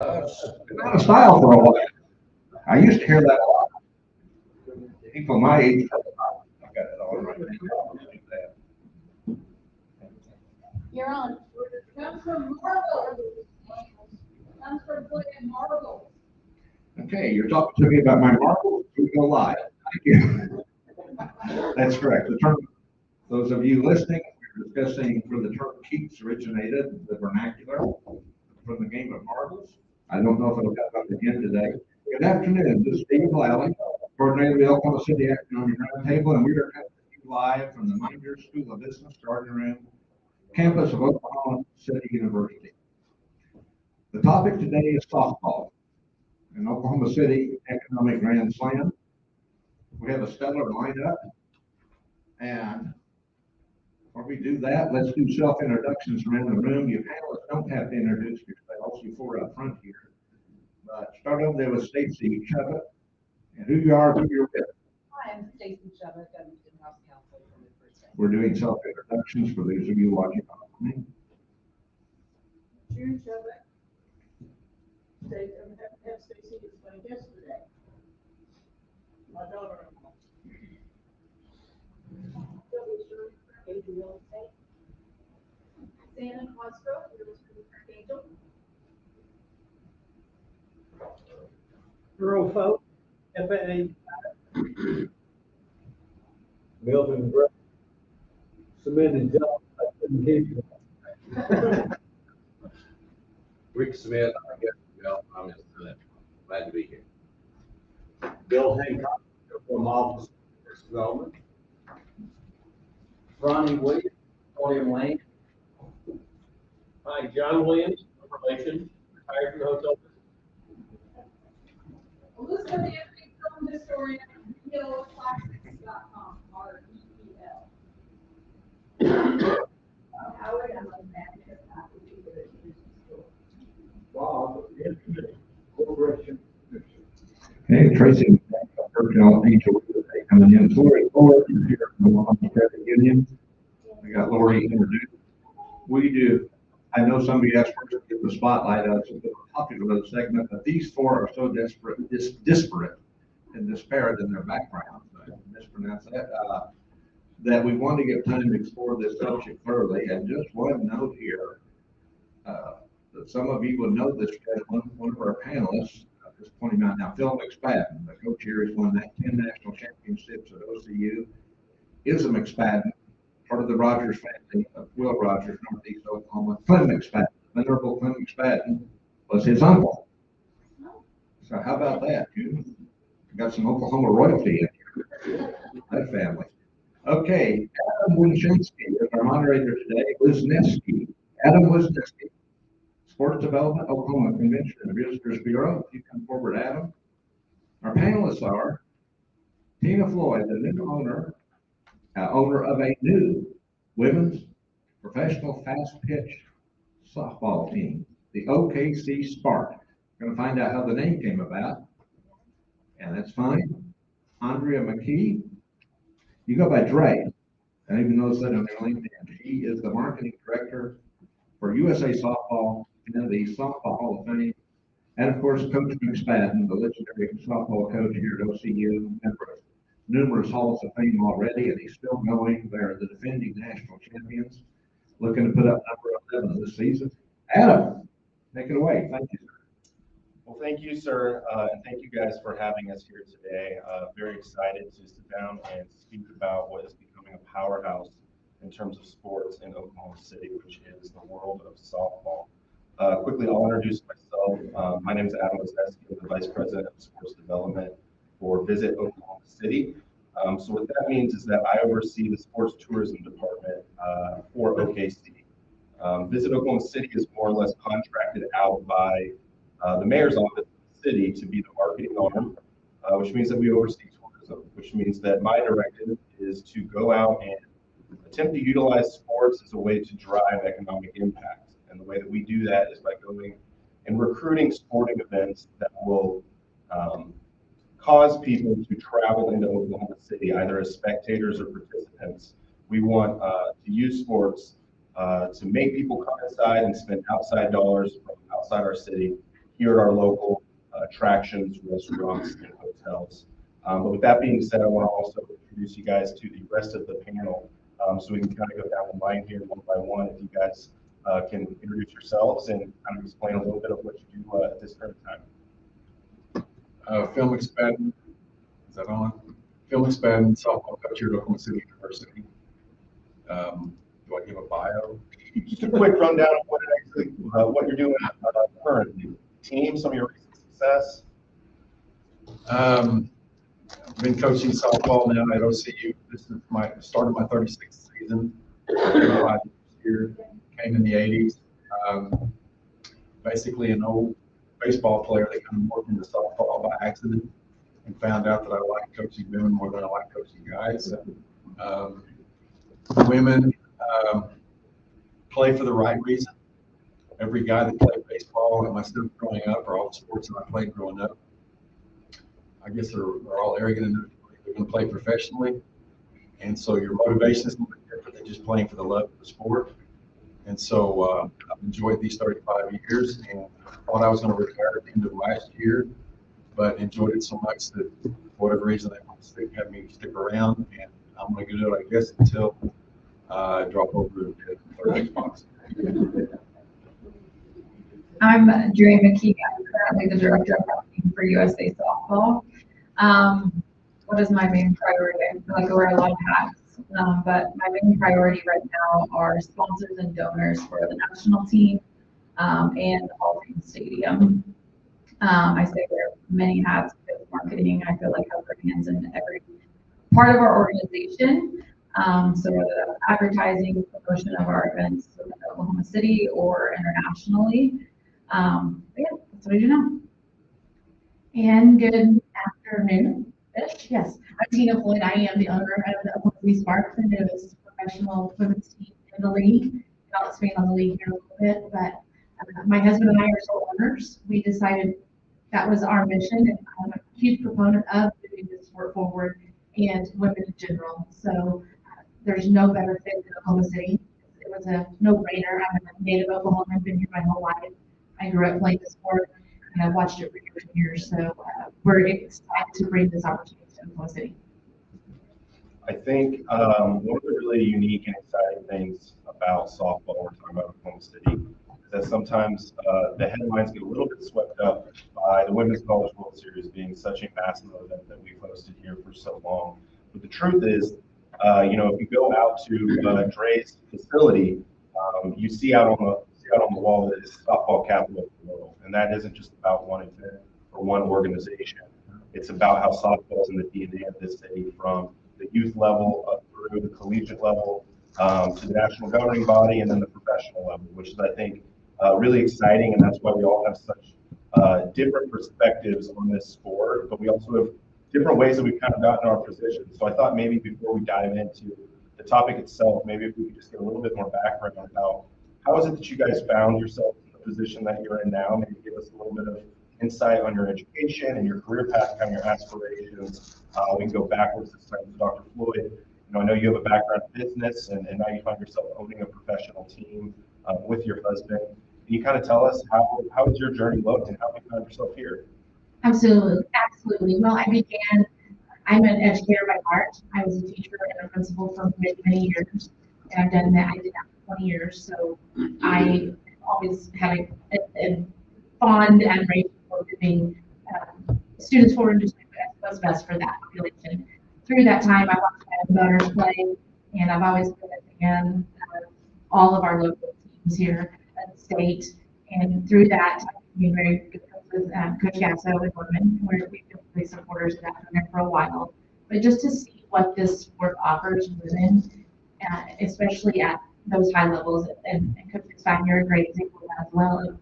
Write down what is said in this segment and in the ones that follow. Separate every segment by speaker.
Speaker 1: Been out of style for a while. I used to hear that a lot. People my age. I got it all right now.
Speaker 2: You're on. Comes from marbles. Comes from playing marbles.
Speaker 1: Okay, you're talking to me about my marbles. We go live. Thank you. That's correct. The term, those of you listening, we're discussing where the term keeps originated, the vernacular from the game of marbles. I don't know if it'll come up again today. Good afternoon. This is Steve Lally, coordinator of the Oklahoma City Economic Roundtable, and we are coming to you live from the Minders School of Business Garden Room, campus of Oklahoma City University. The topic today is softball, an Oklahoma City Economic Grand Slam. We have a stellar lineup, and before we do that, let's do self-introductions around the room. You panelists don't have to introduce yourselves, you four up front here. But start over there with Stacy Chubbett, and who you are, who you're with.
Speaker 3: Hi, I'm Stacy Chubbett. I'm in-house counsel for the first day.
Speaker 1: We're doing self-introductions for those of you watching online.
Speaker 2: June Chubbett. Have Stacy as my guest today. My daughter-in-law.
Speaker 3: Agent real estate.
Speaker 2: Santa Costro, Angel.
Speaker 4: Earl Folk, FAA. Melvin Gray. Cement and Job. I couldn't keep it.
Speaker 5: Rick Smith, I guess, well, I'm just glad to be here.
Speaker 4: Bill Hancock from Office of Development. Ronnie Williams, William Lane.
Speaker 6: Hi, John Williams, relation, retired from the hotel business.
Speaker 2: Elizabeth Anthony, film historian, ReelClassics.com, REEL. Howard, I'm a magnet faculty for the Houston School.
Speaker 4: Bob, Corporation.
Speaker 1: Okay, Tracy, personnel angel coming in. Lori here from the Oklahoma Credit Union. We got Lori introduced. We do. I know somebody asked for to get the spotlight on some popular segment, but these four are so disparate and disparate in their backgrounds. I mispronounce that. That we want to give time to explore this subject thoroughly. And just one note here, that some of you will know this gentleman, one of our panelists, just pointing out now, Phil McSpadden, the coach here, has won 10 national championships at OCU, is a McSpadden, part of the Rogers family of Will Rogers, Northeast Oklahoma. Clem McSpadden, Venerable Clem McSpadden, was his uncle. So how about that? You got some Oklahoma royalty in here, that family. Okay, Adam Winshinsky is our moderator today. Wisniewski, Adam Wisniewski, Sports Development, Oklahoma Convention and Visitors Bureau. If you come forward, Adam. Our panelists are Tina Floyd, the new owner of a new women's professional fast pitch softball team, the OKC Spark. We're going to find out how the name came about, and that's fine. Andrea McKee, you go by Dre. I didn't even notice that on their LinkedIn. She is the marketing director for USA Softball and the Softball Hall of Fame. And of course, Coach McSpadden, the legendary softball coach here at OCU, member of numerous halls of fame already, and he's still going. They're the defending national champions, looking to put up number 11 this season. Adam, take it away. Thank you, sir.
Speaker 7: Well, thank you, sir, and thank you guys for having us here today. Very excited to sit down and speak about what is becoming a powerhouse in terms of sports in Oklahoma City, which is the world of softball. Quickly, I'll introduce myself. My name is Adam Wisniewski. I'm the Vice President of Sports Development for Visit Oklahoma City. So what that means is that I oversee the sports tourism department for OKC. Visit Oklahoma City is more or less contracted out by the mayor's office of the city to be the marketing arm, which means that we oversee tourism, which means that my directive is to go out and attempt to utilize sports as a way to drive economic impact. And the way that we do that is by going and recruiting sporting events that will cause people to travel into Oklahoma City, either as spectators or participants. We want to use sports to make people come inside and spend outside dollars from outside our city here at our local attractions, restaurants, and hotels. But with that being said, I want to also introduce you guys to the rest of the panel, so we can kind of go down the line here one by one. If you guys can introduce yourselves and kind of explain a little bit of what you do at this current time.
Speaker 8: Film expert, is that on? Film expert, softball coach here at Oklahoma City University. Do I give a bio?
Speaker 7: Just a quick rundown of what you're doing currently. Team, some of your recent success.
Speaker 8: I've been coaching softball now at OCU. This is my start of my 36th season. 5 years here. Came in the 80s. Basically an old baseball player that kind of morphed into softball by accident and found out that I like coaching women more than I like coaching guys. Women play for the right reason. Every guy that played baseball and myself growing up, or all the sports that I played growing up, I guess they're all arrogant enough to believe they're going to play professionally. And so your motivation is a little bit different than just playing for the love of the sport. And so I've enjoyed these 35 years, and I thought I was going to retire at the end of last year, but enjoyed it so much that for whatever reason they want to have me stick around, and I'm going to do it, I guess, until I drop over to the third base box.
Speaker 9: I'm Jerry McKee. I'm currently the director of marketing for USA Softball. What is my main priority? I feel like I wear a lot of hats, but my main priority right now are sponsors and donors for the national team and All-Team Stadium. I say wear many hats with marketing. I feel like I have our hands in every part of our organization. So whether that's advertising, promotion of our events in Oklahoma City or internationally. Yeah, that's what I do now.
Speaker 10: And good afternoon-ish. Yes, I'm Tina Floyd. I am the owner of the Oklahoma City Sparks, and it is a professional women's team in the league. And I'll expand on the league here a little bit, but my husband and I are sole owners. We decided that was our mission, and I'm a huge proponent of moving this sport forward and women in general. So there's no better fit than Oklahoma City. It was a no-brainer. I'm a native Oklahoman, been here my whole life. I grew up playing the sport, and I've watched it for years and years. So we're excited to bring this opportunity to Oklahoma City.
Speaker 7: I think one of the really unique and exciting things about softball, we're talking about Oklahoma City, is that sometimes the headlines get a little bit swept up by the Women's College World Series being such a massive event that we've hosted here for so long. But the truth is, if you go out to Dre's facility, you see out on the wall that it's softball capital of the world, and that isn't just about one event or one organization. It's about how softball is in the DNA of this city, from the youth level up through the collegiate level to the national governing body, and then the professional level, which is, I think, really exciting, and that's why we all have such different perspectives on this sport, but we also have different ways that we've kind of gotten our positions. So I thought maybe before we dive into the topic itself, maybe if we could just get a little bit more background on how is it that you guys found yourself in the position that you're in now? Maybe give us a little bit of insight on your education and your career path, kind of your aspirations. We can go backwards this time to Dr. Floyd. I know you have a background in business, and now you find yourself owning a professional team with your husband. Can you kind of tell us how has your journey looked and how you found yourself here?
Speaker 10: Absolutely. Well, I'm an educator by heart. I was a teacher and a principal for many, many years, and I did that for 20 years. So I always had a fond admiration for moving students forward and just what's best for that population. Through that time, I watched my daughters play, and I've always been a fan of all of our local teams here at the state. And through that, I've been very good with Coach Gasso and Norman, where we've been big supporters of that program for a while. But just to see what this sport offers women, especially at those high levels, and Coach McFadden, you're a great example of that as well.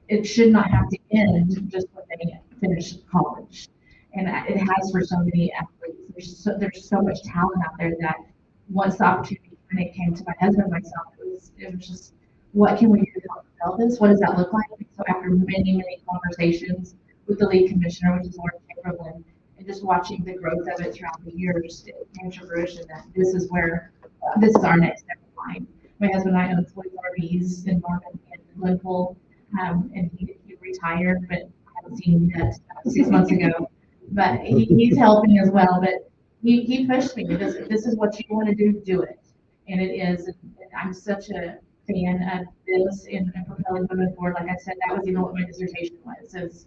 Speaker 10: It should not have to end just when they finish college. And it has for so many athletes. There's so much talent out there that once the opportunity, when it came to my husband and myself, it was just, what can we do to help develop this? What does that look like? So after many, many conversations with the league commissioner, which is Lauren Chamberlain, and just watching the growth of it throughout the years, it came to fruition that this is our next step in line. My husband and I own Floyd RVs in Norman and Glenpool, and he retired, but I haven't seen him yet 6 months ago. But he's helping as well, but he pushed me, because if this is what you want to do it. And it is, I'm such a fan of this and propelling women forward. Like I said, that was even what my dissertation was, is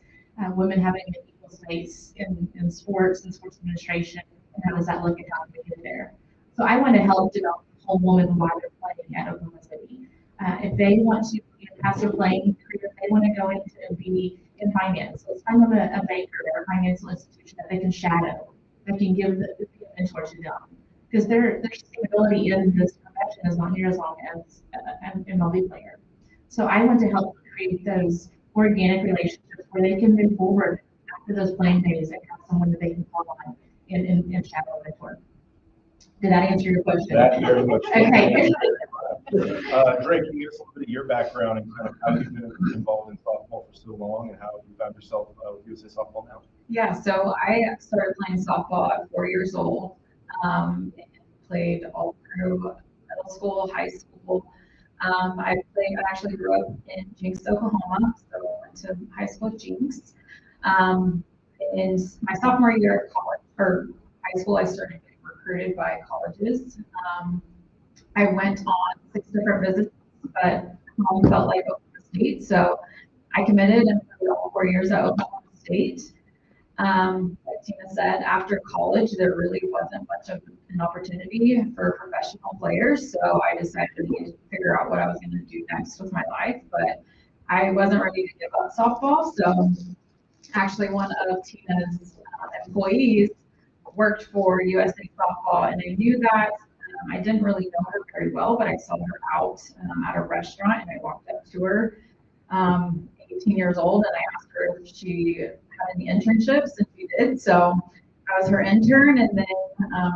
Speaker 10: women having an equal space in sports and sports administration, and how does that look at how we get there. So I want to help develop the whole woman while they're playing at Oklahoma City. If they want to pass their playing career, if they want to go into and be in finance, let's find them a banker or a financial institution that they can shadow, that can give the mentor to them. Because their sustainability in this profession is not near as long as an MLB player. So I want to help create those organic relationships where they can move forward after those playing days and have someone that they can call on and shadow mentor. Did that answer your question?
Speaker 7: That very much.
Speaker 10: Okay.
Speaker 7: Drake, can you give us a little bit of your background and kind of how you've been involved in softball for so long, and how you found yourself with USA Softball now?
Speaker 9: Yeah, so I started playing softball at 4 years old. Played all through middle school, high school. I actually grew up in Jinx, Oklahoma, so I went to high school at Jinx. In my sophomore year of college, or high school, I started getting recruited by colleges. I went on 6 different visits, but home felt like Oklahoma State, so I committed and played all 4 years at Oklahoma State. Like Tina said, after college, there really wasn't much of an opportunity for professional players, so I decided to figure out what I was going to do next with my life, but I wasn't ready to give up softball, so actually one of Tina's employees worked for USA Softball, and I knew that. I didn't really know her very well, but I saw her out at a restaurant, and I walked up to her, 18 years old, and I asked her if she had any internships, and she did. So I was her intern, and then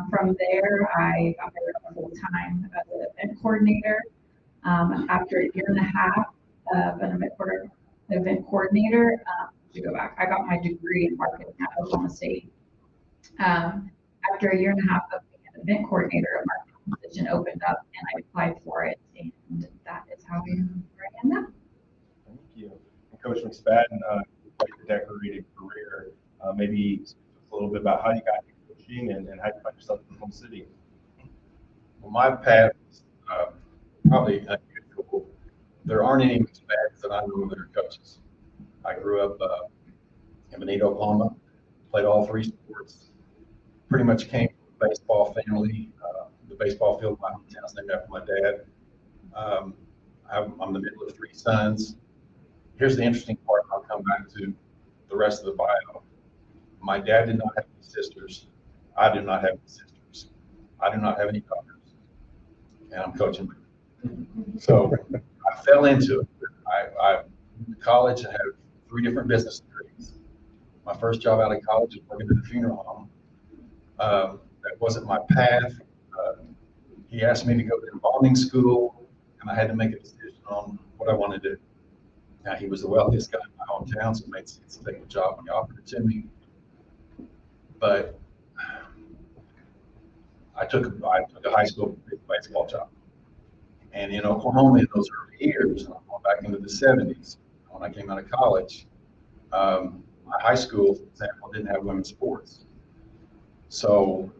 Speaker 9: from there, I got hired full time as an event coordinator. After a year and a half of an event coordinator, to go back, I got my degree in marketing at Oklahoma State. After a year and a half of being an event coordinator, a marketing position opened up, and I applied for it, and that is how I am now.
Speaker 7: Thank you. And Coach McSpadden, quite a decorated career. Maybe a little bit about how you got into coaching and how you find yourself in Oklahoma City.
Speaker 8: Well, my path is probably unusual. There aren't any McSpaddens that I know that are coaches. I grew up in Bonita, Oklahoma, played all 3 sports, pretty much came from a baseball family. The baseball field in my hometown is named after my dad. I'm the middle of 3 sons. Here's the interesting part. I'll come back to the rest of the bio. My dad did not have any sisters. I do not have any sisters. I do not have any daughters. And I'm coaching. So I fell into it. I went to college and had 3 different business degrees. My first job out of college was working at a funeral home. That wasn't my path. He asked me to go to embalming school, and I had to make a decision on what I wanted to do. Now, he was the wealthiest guy in my hometown, so it made sense to take the job when he offered it to me. But I took a high school baseball job. And in Oklahoma, in those early years, I'm going back into the 70s, when I came out of college, my high school, for example, didn't have women's sports. So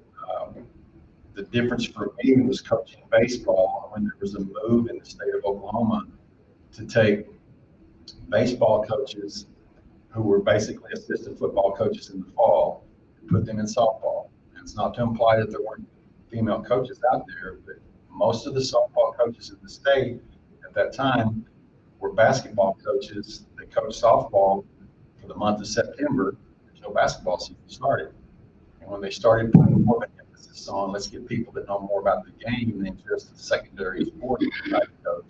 Speaker 8: the difference for me was coaching baseball when there was a move in the state of Oklahoma to take baseball coaches who were basically assistant football coaches in the fall and put them in softball. And it's not to imply that there weren't female coaches out there, but most of the softball coaches in the state at that time were basketball coaches that coached softball for the month of September until basketball season started. And when they started putting more of an emphasis on, let's get people that know more about the game than just the secondary sport type coach,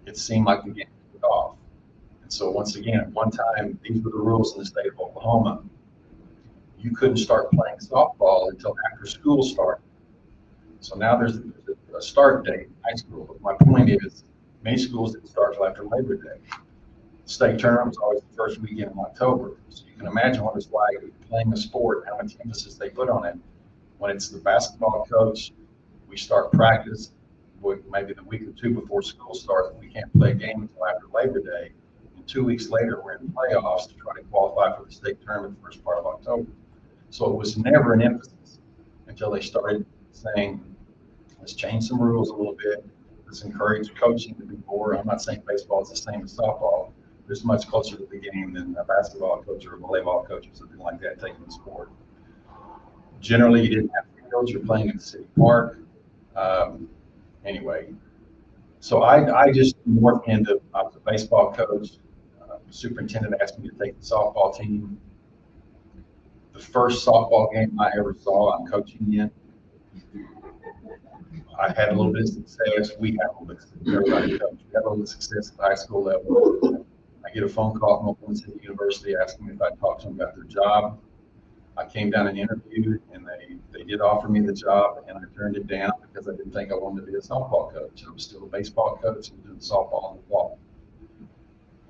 Speaker 8: it seemed like the game took off. And so once again, at one time, these were the rules in the state of Oklahoma. You couldn't start playing softball until after school started. So now there's a start date in high school. But my point is, many schools didn't start until after Labor Day. State tournament was always the first weekend in October. So you can imagine what it's like playing a sport, how much emphasis they put on it. When it's the basketball coach, we start practice maybe the week or 2 before school starts. We can't play a game until after Labor Day. And 2 weeks later, we're in playoffs to try to qualify for the state tournament the first part of October. So it was never an emphasis until they started saying, let's change some rules a little bit. Let's encourage coaching to be more. I'm not saying baseball is the same as softball. It's much closer to the game than a basketball coach or a volleyball coach or something like that taking the sport. Generally, you didn't have fields. You're playing in the city park. Anyway, so I just morphed into, I was a baseball coach. Superintendent asked me to take the softball team. The first softball game I ever saw, I'm coaching in. I had a little bit of success. We had a little bit of success. Everybody coached. We had a little bit of success at the high school level. I get a phone call from Oklahoma City University asking me if I'd talk to them about their job. I came down and interviewed, and they did offer me the job, and I turned it down because I didn't think I wanted to be a softball coach. I was still a baseball coach and doing softball in the fall.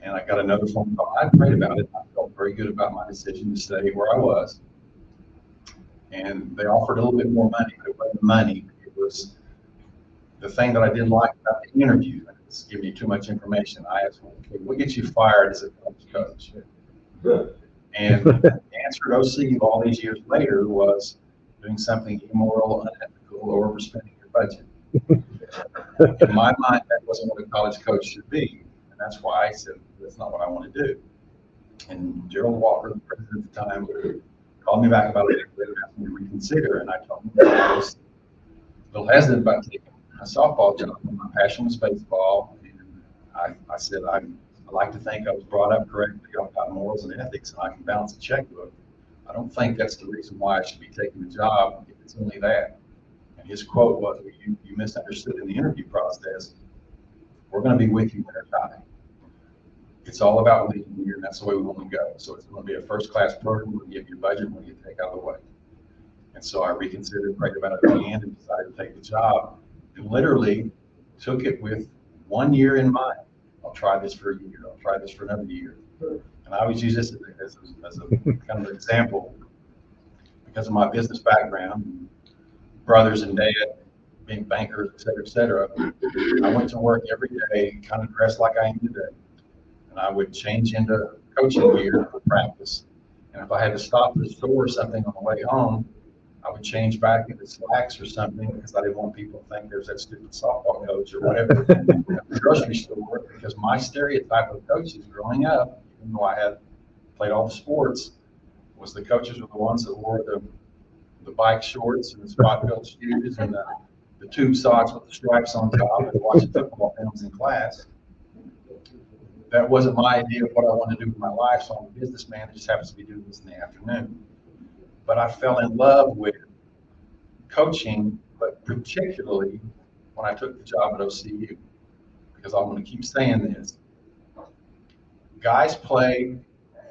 Speaker 8: And I got another phone call. I prayed about it. I felt very good about my decision to stay where I was. And they offered a little bit more money, but it wasn't money. It was the thing that I didn't like about the interview. It's giving you too much information. I asked, okay, what gets you fired as a coach? And the answer at OC all these years later was doing something immoral, unethical, or overspending your budget. In my mind, that wasn't what a college coach should be. And that's why I said, that's not what I want to do. And Gerald Walker, the president at the time, called me back about it and asked me to reconsider. And I told him that I was a little hesitant about taking a softball job. My passion was baseball. And I said, I like to think I was brought up correctly. I've got morals and ethics, and I can balance a checkbook. I don't think that's the reason why I should be taking the job if it's only that. And his quote was, you misunderstood in the interview process. We're going to be with you when they're time. It's all about leading here, and that's the way we want to go. So it's going to be a first-class program. We'll give you a budget, and we'll get take out of the way. And so I reconsidered, prayed about it again, and decided to take the job. And literally took it with 1 year in mind. I'll try this for a year. I'll try this for another year. And I always use this as a kind of example because of my business background, brothers and dad being bankers, et cetera, I went to work every day, kind of dressed like I am today. And I would change into coaching gear for practice. And if I had to stop at the store or something on the way home, I would change back into slacks or something because I didn't want people to think there's that stupid softball coach or whatever at the grocery store. Because my stereotype of coaches growing up, even though I had played all the sports, was the coaches were the ones that wore the bike shorts and the spot-built shoes and the tube socks with the stripes on top and watching football films in class. That wasn't my idea of what I wanted to do with my life, so I'm a businessman that just happens to be doing this in the afternoon. But I fell in love with coaching, but particularly when I took the job at OCU, because I'm going to keep saying this. Guys play,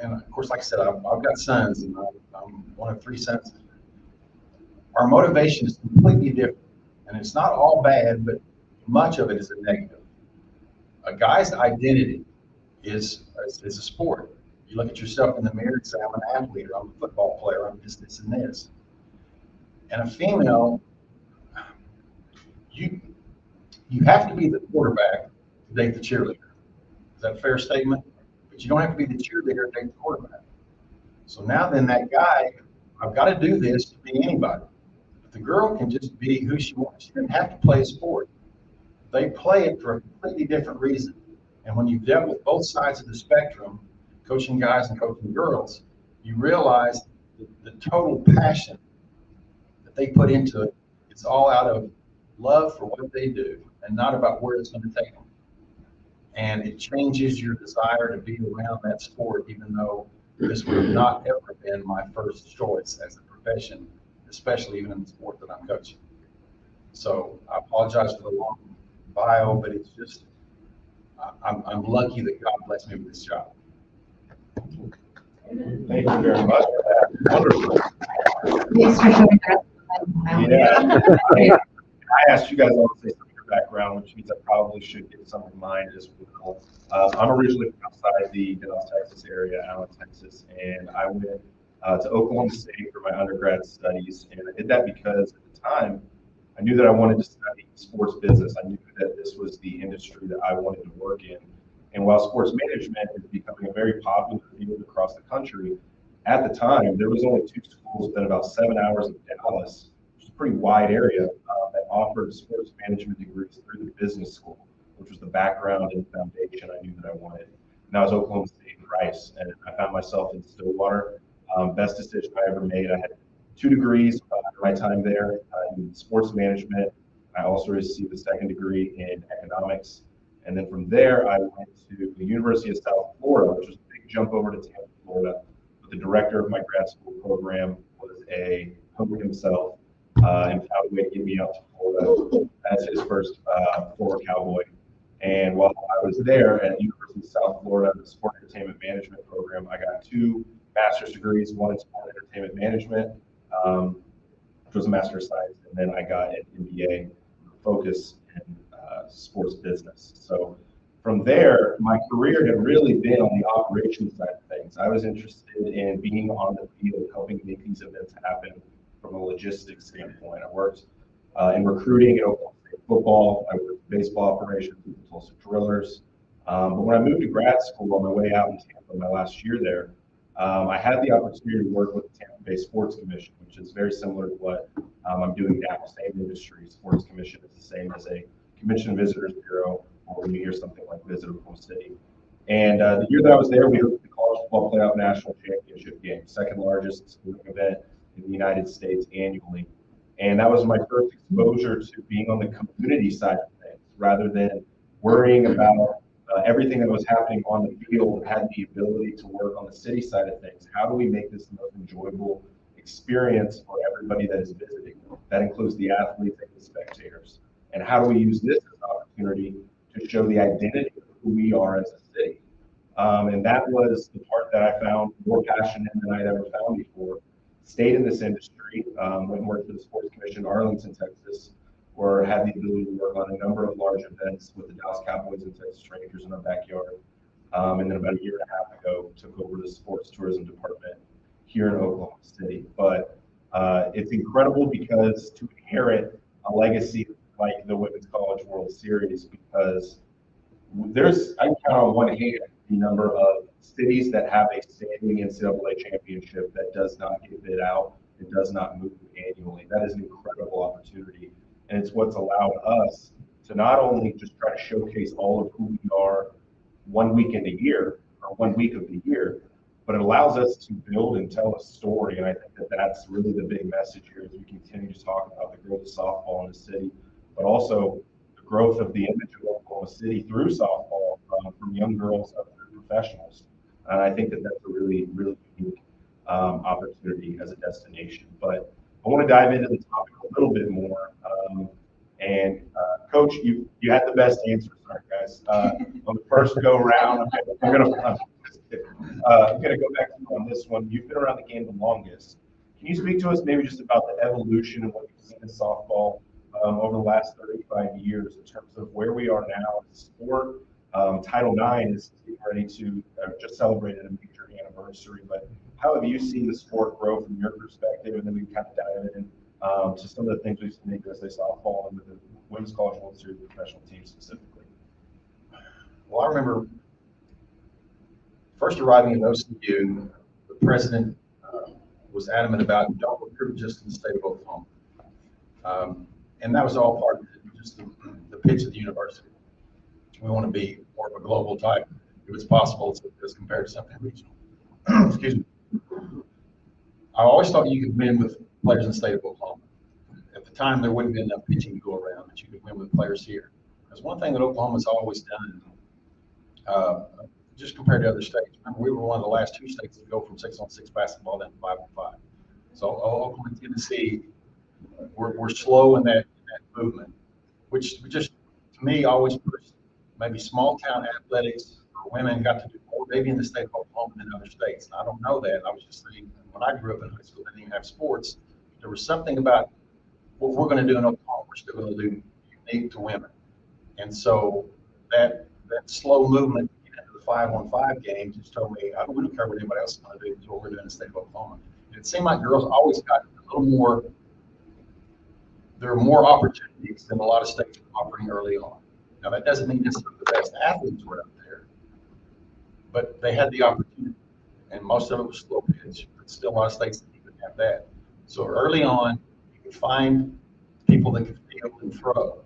Speaker 8: and of course, like I said, I've got sons, and I'm one of 3 sons. Our motivation is completely different, and it's not all bad, but much of it is a negative. A guy's identity is a sport. You look at yourself in the mirror and say, I'm an athlete, or I'm a football player, I'm this and this. And a female, you have to be the quarterback to date the cheerleader. Is that a fair statement? But you don't have to be the cheerleader to date the quarterback. So now then that guy, I've got to do this to be anybody. But the girl can just be who she wants. She doesn't have to play a sport. They play it for a completely different reason. And when you've dealt with both sides of the spectrum, coaching guys and coaching girls, you realize the total passion that they put into it. It's all out of love for what they do and not about where it's going to take them. And it changes your desire to be around that sport, even though this would have not ever been my first choice as a profession, especially even in the sport that I'm coaching. So I apologize for the long bio, but it's just, I'm lucky that God blessed me with this job.
Speaker 7: Thank you very much for that. Wonderful.
Speaker 9: Thanks for showing that.
Speaker 7: Yeah. I asked you guys all to say some of your background, which means I probably should get some of mine as well. I'm originally from outside the Dallas, Texas area, Allen, Texas, and I went to Oklahoma City for my undergrad studies, and I did that because at the time I knew that I wanted to study sports business. I knew that this was the industry that I wanted to work in, And while sports management is becoming a very popular field across the country, at the time, there was only 2 schools within about 7 hours of Dallas, which is a pretty wide area, that offered sports management degrees through the business school, which was the background and foundation I knew that I wanted. And that was Oklahoma State and Rice. And I found myself in Stillwater. Best decision I ever made. I had 2 degrees in my time there in sports management. I also received a second degree in economics. And then from there, I went to the University of South Florida, which was a big jump over to Tampa, Florida. But the director of my grad school program was a poet himself, and found a way to get me out to Florida as his first former Cowboy. And while I was there at University of South Florida, the sport entertainment management program, I got 2 master's degrees, one in sport entertainment management, which was a Master of Science, and then I got an MBA focus in sports business. So from there, my career had really been on the operations side of things. I was interested in being on the field, helping make these events happen from a logistics standpoint. I worked in recruiting in Oklahoma State football. I worked in baseball operations with the Tulsa Drillers. But when I moved to grad school on my way out in Tampa, my last year there, I had the opportunity to work with the Tampa Bay Sports Commission, which is very similar to what I'm doing now. Same industry. Sports Commission is the same as a Convention and Visitors Bureau, or when you hear something like Visit Oklahoma City. And the year that I was there, we hosted the College Football Playoff National Championship game, second largest sporting event in the United States annually. And that was my first exposure to being on the community side of things, rather than worrying about everything that was happening on the field. Had the ability to work on the city side of things. How do we make this the most enjoyable experience for everybody that is visiting? That includes the athletes and the spectators. And how do we use this as an opportunity to show the identity of who we are as a city? And that was the part that I found more passionate than I'd ever found before. Stayed in this industry, went and worked for the Sports Commission in Arlington, Texas, where I had the ability to work on a number of large events with the Dallas Cowboys and Texas Rangers in our backyard. And then about a year and a half ago, took over the sports tourism department here in Oklahoma City. But it's incredible because to inherit a legacy like the Women's College World Series, because I can count on one hand the number of cities that have a standing NCAA championship that does not get bid out, it does not move annually. That is an incredible opportunity. And it's what's allowed us to not only just try to showcase all of who we are 1 weekend a year, or 1 week of the year, but it allows us to build and tell a story. And I think that that's really the big message here as we continue to talk about the growth of softball in the city, but also the growth of the image of Oklahoma City through softball, from young girls up to professionals. And I think that that's a really, really unique opportunity as a destination. But I want to dive into the topic a little bit more. Coach, you had the best answer. Sorry, guys. On the first go round, I'm gonna go back to you on this one. You've been around the game the longest. Can you speak to us maybe just about the evolution of what you've seen in softball over the last 35 years in terms of where we are now as a sport? Title IX is getting ready to just celebrated a major anniversary, but how have you seen the sport grow from your perspective? And then we can kind of dive in to some of the things we've seen in USA softball and with the Women's College World Series professional team specifically.
Speaker 8: Well, I remember first arriving at OCU, the president was adamant about don't recruit just in the state of Oklahoma. And that was all part of just the pitch of the university. We want to be more of a global type, if it's possible, as compared to something regional. Excuse me. I always thought you could win with players in the state of Oklahoma. At the time, there wouldn't be enough pitching to go around that you could win with players here. Because one thing that Oklahoma's always done, just compared to other states, remember we were one of the last 2 states to go from 6-on-6 basketball down to 5-on-5. So Oklahoma and Tennessee, we're slow in that movement, which just to me always pushed maybe small town athletics for women got to do more maybe in the state of Oklahoma than other states. And I don't know that. I was just saying when I grew up in high school, they didn't even have sports. There was something about what we're going to do in Oklahoma, we're still going to do unique to women. And so that slow movement into the 5-on-5 games just told me, I don't care what anybody else is going to do, it's what we're doing in the state of Oklahoma. And it seemed like girls always got a little more, there are more opportunities than a lot of states are offering early on. Now that doesn't mean necessarily the best athletes were out there, but they had the opportunity, and most of it was slow pitch, but still a lot of states didn't even have that. So early on, you could find people that could field and throw.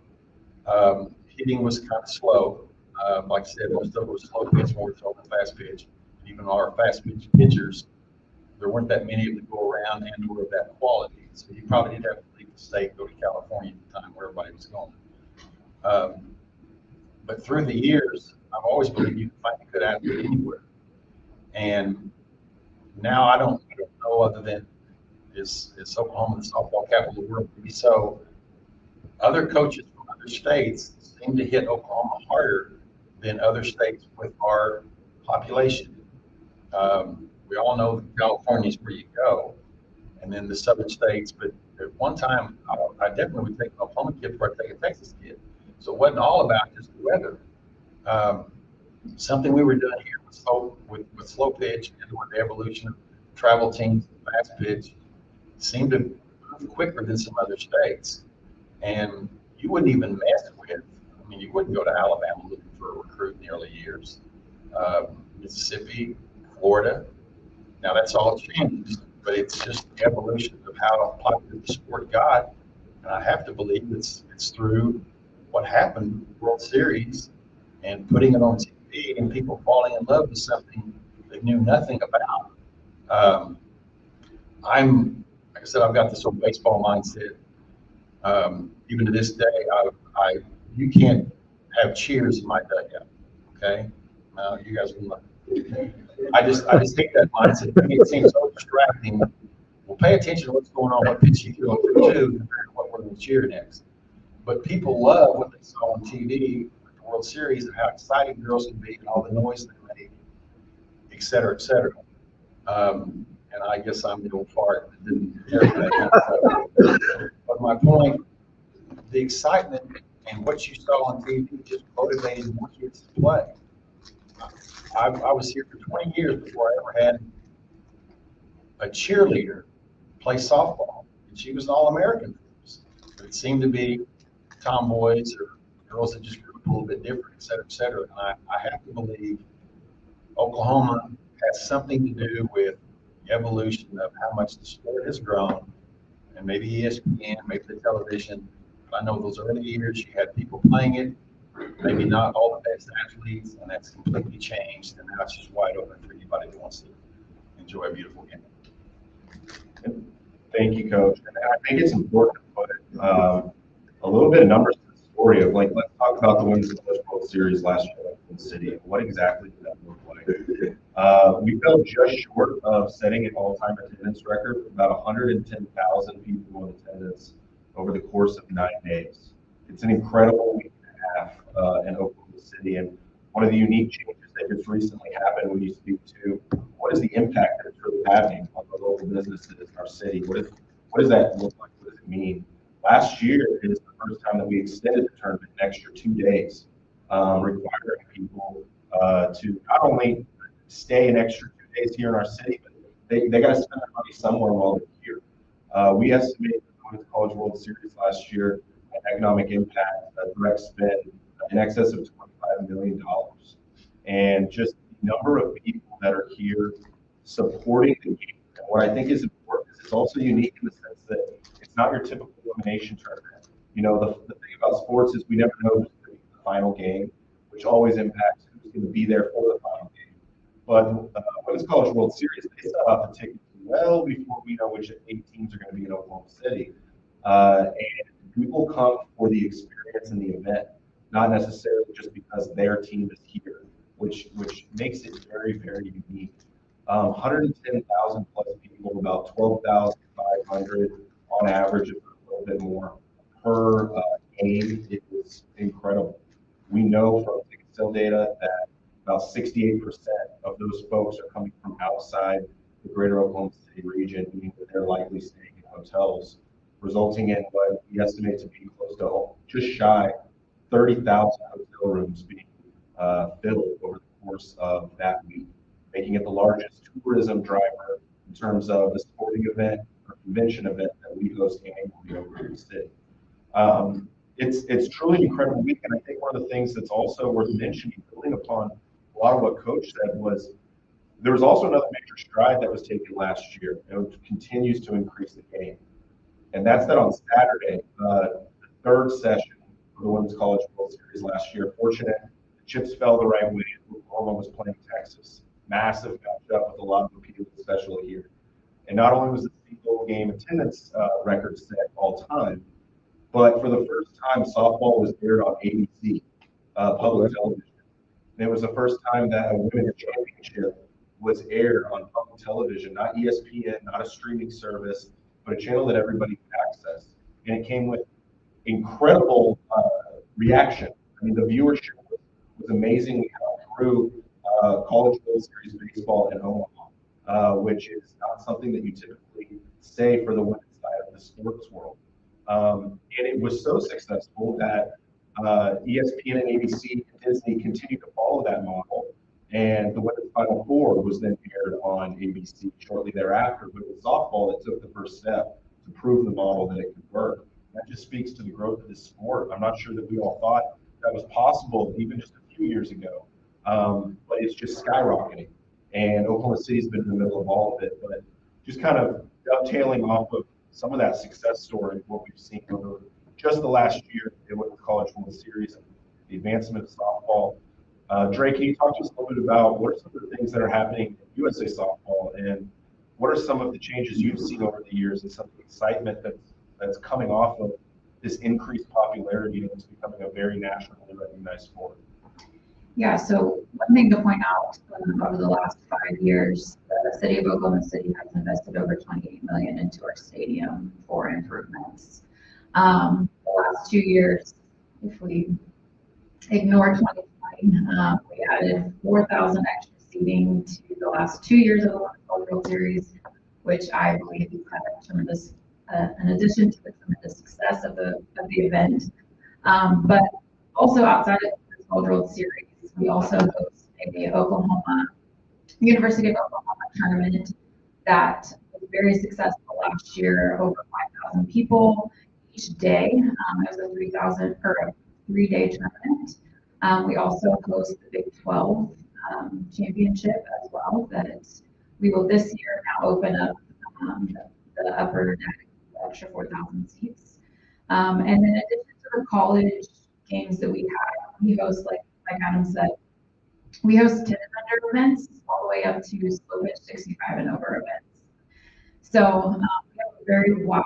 Speaker 8: Hitting was kind of slow. Like I said, most of it was slow pitch, more so than fast pitch. Even our fast pitch pitchers, there weren't that many of them to go around and were of that quality. So you probably did have to leave the state, go to California at the time where everybody was going. But through the years, I've always believed you can find a good athlete anywhere. And now I don't know other than is Oklahoma the softball capital of the world? Maybe so. Other coaches from other states seem to hit Oklahoma harder than other states with our population. We all know that California is where you go, and then the southern states. But at one time, I definitely would take an Oklahoma kid before I take a Texas kid. So it wasn't all about just the weather. Something we were doing here with slow pitch and with the evolution of travel teams and fast pitch seemed to move quicker than some other states. And you wouldn't even mess with, I mean, you wouldn't go to Alabama looking for a recruit in the early years. Mississippi, Florida. Now that's all changed, but it's just the evolution of how popular the sport got. And I have to believe it's through what happened with the World Series and putting it on TV and people falling in love with something they knew nothing about. Like I said, I've got this old baseball mindset. Even to this day, you can't have cheers in my dugout. Okay, now you guys will. I just hate that mindset. To me, it seems so distracting. Well, pay attention to what's going on, what pitch you feel to do, and what we're going to cheer next. But people love what they saw on TV, the World Series, and how exciting girls can be, and all the noise they make, et cetera, et cetera. And I guess I'm the old fart that didn't hear that. But my point, the excitement and what you saw on TV just motivated more kids to play. I was here for 20 years before I ever had a cheerleader play softball, and she was an All-American. But it seemed to be tomboys or girls that just grew up a little bit different, et cetera, et cetera. And I have to believe Oklahoma has something to do with the evolution of how much the sport has grown, and maybe ESPN, maybe the television. I know those early years you had people playing it, maybe not all the best athletes, and that's completely changed, and now it's just wide open for anybody who wants to enjoy a beautiful game.
Speaker 7: Thank you, Coach. And I think it's important to put a little bit of numbers to the story of, like, let's talk about the Women's World Series last year in the city. What exactly did that look like? We fell just short of setting an all-time attendance record for about 110,000 people in attendance over the course of 9 days. It's an incredible week and a half in Oklahoma City, and one of the unique changes that just recently happened when you speak to what is the impact that's really having on the local businesses in our city? What does that look like? What does it mean? Last year is the first time that we extended the tournament an extra 2 days, requiring people to not only stay an extra 2 days here in our city, but they got to spend their money somewhere while they're here. We estimated the Women's College World Series last year an economic impact, a direct spend in excess of $25 million. And just the number of people that are here supporting the game. And what I think is important is it's also unique in the sense that it's not your typical elimination tournament. You know, the thing about sports is we never know who's going to be the final game, which always impacts who's going to be there for the final game. But Women's College World Series, they sell out the tickets well before we know which 8 teams are going to be in Oklahoma City. And people come for the experience and the event, not necessarily just because their team is here, which makes it very, very unique. 110,000 plus people, about 12,500 on average, a little bit more per game. It was incredible. We know from ticket sale data that about 68% of those folks are coming from outside the greater Oklahoma City region, meaning that they're likely staying in hotels, resulting in what we estimate to be close to just shy 30,000 hotel rooms being filled over the course of that week, making it the largest tourism driver in terms of the sporting event or convention event that we host annually over in the city. It's truly an incredible week, and I think one of the things that's also worth mentioning, building upon a lot of what Coach said was there was also another major stride that was taken last year, and it continues to increase the game. And that's that on Saturday, the third session of the Women's College World Series last year. Fortunate, the chips fell the right way. Oklahoma was playing Texas. Massive matchup with a lot of appeal, especially here. And not only was the single game attendance record set all time, but for the first time, softball was aired on ABC, public television. And it was the first time that a women's championship was aired on public television, not ESPN, not a streaming service, but a channel that everybody could access. And it came with incredible reaction. I mean, the viewership was amazing. We got through College World Series baseball in Omaha, which is not something that you typically say for the women's side of the sports world. And it was so successful that ESPN and ABC and Disney continued to follow that model. And the women's Final Four was then aired on ABC shortly thereafter. But with softball, it took the first step to prove the model that it could work. That just speaks to the growth of this sport. I'm not sure that we all thought that was possible even just a few years ago. But it's just skyrocketing. And Oklahoma City's been in the middle of all of it. But just kind of dovetailing off of some of that success story, what we've seen over just the last year with the College World Series and the advancement of softball. Drake, can you talk to us a little bit about what are some of the things that are happening in USA softball, and what are some of the changes you've seen over the years and some of the excitement that's coming off of this increased popularity and it's becoming a very nationally recognized sport?
Speaker 9: Yeah, so one thing to point out, over the last 5 years, the city of Oklahoma City has invested over $28 million into our stadium for improvements. The last 2 years, if we ignore 2020, we added 4,000 extra seating to the last 2 years of the World Series, which I believe is kind of tremendous, in addition to the tremendous success of the event. But also outside of the World Series, we also host a University of Oklahoma tournament that was very successful last year, over 5,000 people each day. It was a 3-day tournament. We also host the Big 12 championship as well. We will this year now open up the upper deck, the extra 4,000 seats. And then in addition to the college games that we have, we host, like Adam said, we host 10 and under events all the way up to slow pitch 65 and over events. So we have a very wide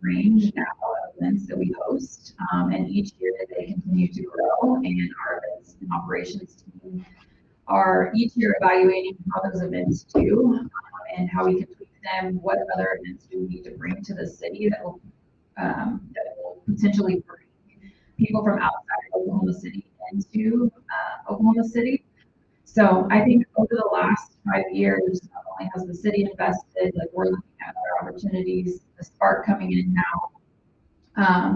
Speaker 9: range now of events that we host, and each year they continue to grow, and our events and operations team are each year evaluating how those events do, and how we can tweak them, what other events do we need to bring to the city that will potentially bring people from outside of Oklahoma City into Oklahoma City. So I think over the last 5 years, not only has the city invested, like we're looking at other opportunities, the Spark coming in now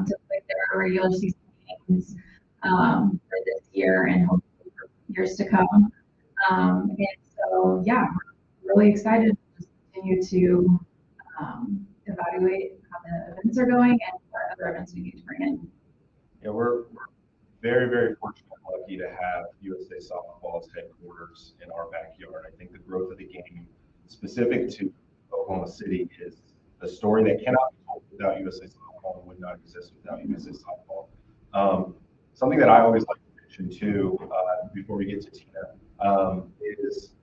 Speaker 9: to play their regular season games for this year and hopefully for years to come. And so, yeah, we're really excited to continue to evaluate how the events are going and what other events we need to bring in.
Speaker 7: Yeah, we're very, very fortunate and lucky to have USA Softball's headquarters in our backyard. I think the growth of the game specific to Oklahoma City is a story that cannot be told without USA Softball and would not exist without USA Softball. Something that I always like to mention too, before we get to Tina, is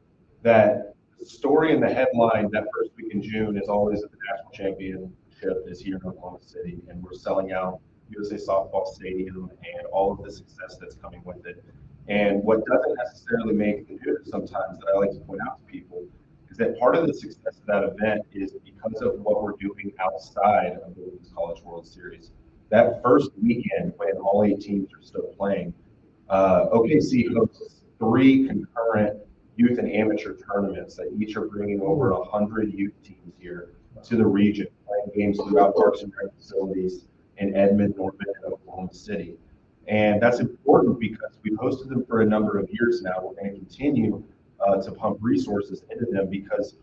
Speaker 7: that the story and the headline that first week in June is always that the national championship is here in Oklahoma City, and we're selling out USA Softball Stadium and all of the success that's coming with it. And what doesn't necessarily make the news sometimes that I like to point out to people is that part of the success of that event is because of what we're doing outside of the Women's College World Series. That first weekend when all 8 teams are still playing, OKC hosts 3 concurrent youth and amateur tournaments that each are bringing over 100 youth teams here to the region, playing games throughout Parks and Rec facilities in Edmond, Norman, and Oklahoma City. And that's important because we've hosted them for a number of years now. We're going to continue to pump resources into them because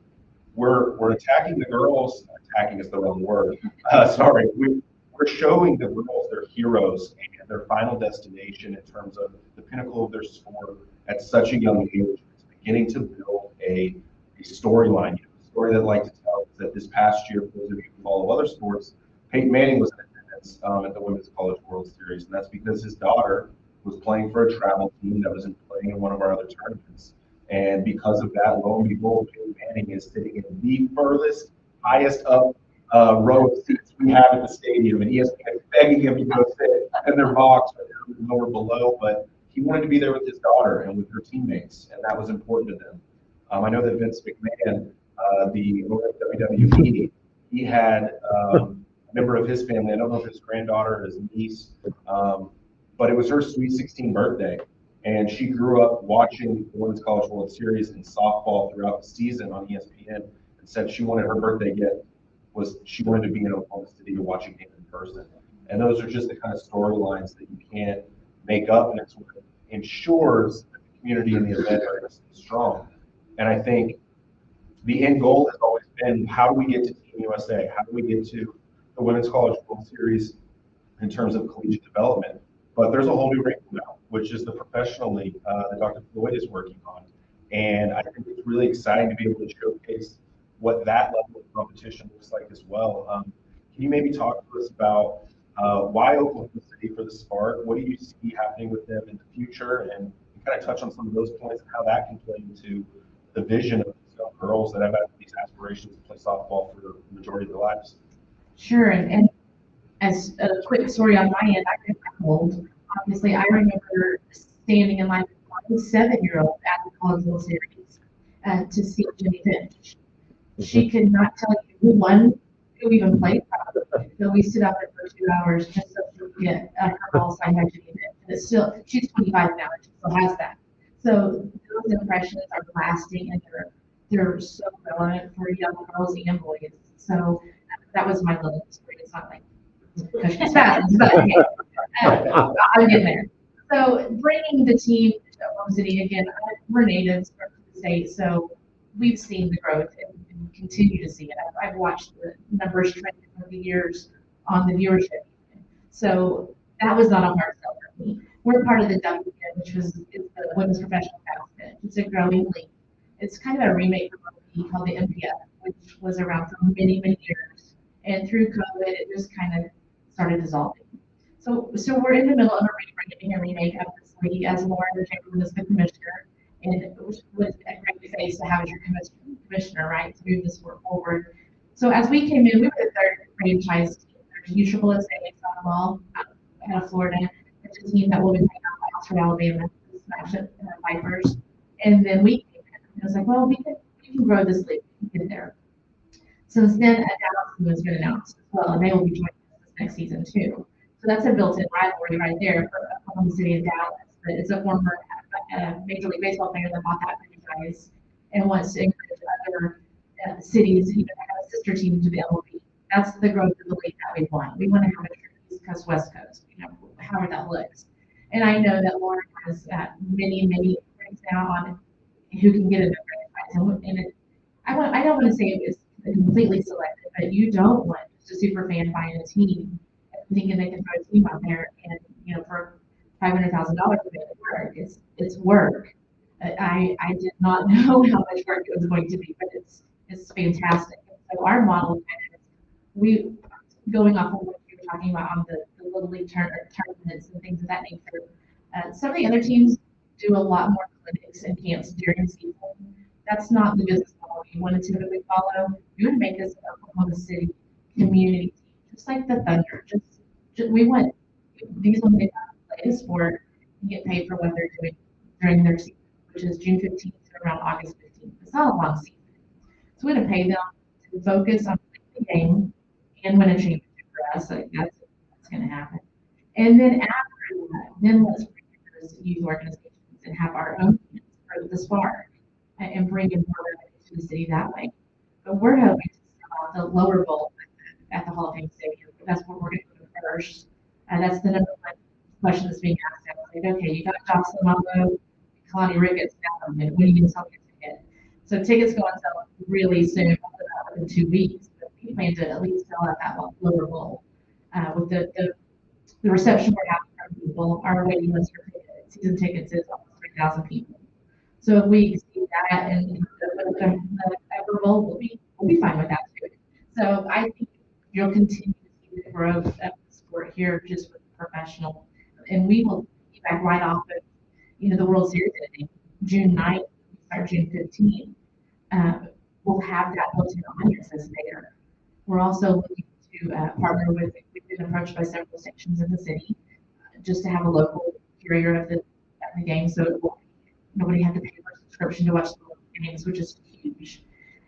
Speaker 7: we're attacking the girls. Attacking is the wrong word. Sorry. We're showing the girls their heroes and their final destination in terms of the pinnacle of their sport at such a young age, is beginning to build a storyline. A story that I like to tell is that this past year, for those of you who follow other sports, Peyton Manning was in attendance at the Women's College World Series, and that's because his daughter was playing for a travel team that was playing in one of our other tournaments. And because of that, lo and behold, Peyton Manning is sitting in the furthest, highest up row of seats we have at the stadium, and ESPN is begging him to go sit in their box or below, but he wanted to be there with his daughter and with her teammates, and that was important to them. I know that Vince McMahon, the owner of WWE, he had a member of his family, I don't know if his granddaughter or his niece, but it was her sweet 16th birthday. And she grew up watching the Women's College World Series and softball throughout the season on ESPN, and said she wanted her birthday gift was she wanted to be in Oklahoma City to watch a game in person. And those are just the kind of storylines that you can't make up, and it's what ensures that the community and the event are strong. And I think the end goal has always been, how do we get to Team USA? How do we get to the Women's College World Series in terms of collegiate development? But there's a whole new wrinkle now, which is the professional league that Dr. Floyd is working on. And I think it's really exciting to be able to showcase what that level of competition looks like as well. Can you maybe talk to us about why Oklahoma City for the Spark? What do you see happening with them in the future? And kind of touch on some of those points and how that can play into the vision of these young girls that have had these aspirations to play softball for the majority of their lives.
Speaker 10: Sure, and as a quick story on my end, I'm old. Obviously, I remember standing in line with a 7-year-old at the College World Series to see Jenny Finch. She could not tell you who won, who even played. So we stood out there for 2 hours just so she could get her ball signed by Jenny Finch. And it's still, she's 25 now, and she still has that. So those impressions are lasting, and they're so relevant for young girls and boys. So that was my little story. It's not like it's fast, but I'm getting there. So bringing the team to Oklahoma City again, we're natives from the state, so we've seen the growth and continue to see it. I've watched the numbers trend over the years on the viewership. So that was not a hard sell for me. We're part of the WPN, which is the Women's Professional Basketball. It's a growing league. It's kind of a remake of a league called the MPF, which was around for many, many years. And through COVID, it just kind of started dissolving. So we're in the middle of a rebranding and remake of this league as Lauren Chamberlain is the commissioner, and it was a great face to have as your commissioner, right, to move this forward. So as we came in, we were the third franchise team. There's USSSA softball out of Florida. It's a team that will be playing out by Oxford, Alabama, the Smash It Vipers. And then we came in, and it was like, well, we can grow this league, we can get there. Since then, a Dallas team has been announced as well, and they will be joining us this next season too. So that's a built-in rivalry right there for Oklahoma City and Dallas. But it's a former Major League Baseball player that bought that franchise and wants to encourage other cities even to have a sister team to the MLB. That's the growth of the league that we want. We want to have a East Coast, West Coast, however that looks. And I know that Lauren has many things now on who can get in the franchise. And I don't want to say it was completely selected, but you don't want just a super fan buying a team thinking they can throw a team out there and for $500,000 to make it work. It's work. I did not know how much work it was going to be, but it's fantastic. So our model we going off of what you were talking about on the Little League tournaments and things of that nature. Some of the other teams do a lot more clinics and camps during season. That's not the business model we want to typically follow. We would make this Oklahoma City community team, just like the Thunder. We want these women to play the sport and get paid for what they're doing during their season, which is June 15th to around August 15th. It's not a long season. So we're going to pay them to focus on playing the game and win a championship for us. So that's going to happen. And then after that, then let's bring in those youth organizations and have our own teams for the Spark and bring in more revenue to the city that way. But we're hoping to sell out the lower bowl at the Hall of Fame Stadium. That's what we're going to do first. That's the number one question that's being asked. I was like, okay, you got Jocelyn Mambo, Kalani Ricketts now. When are you going to sell your ticket? So tickets go on sale really soon, within 2 weeks. But we plan to at least sell out that lower bowl. With the reception we're having from people, our waiting list for season tickets is almost 3,000 people. So if we exceed that and the Ever Bowl, we'll be fine with that too. So I think you'll continue to see the growth of the sport here just with professional. And we will be back right off of, the World Series in June 9th, or June 15th. We'll have that built-in audiences there. We're also looking to partner with, we've been approached by several sections in the city just to have a local carrier of the game, so it will, nobody have to pay for a subscription to watch the local games, which is huge.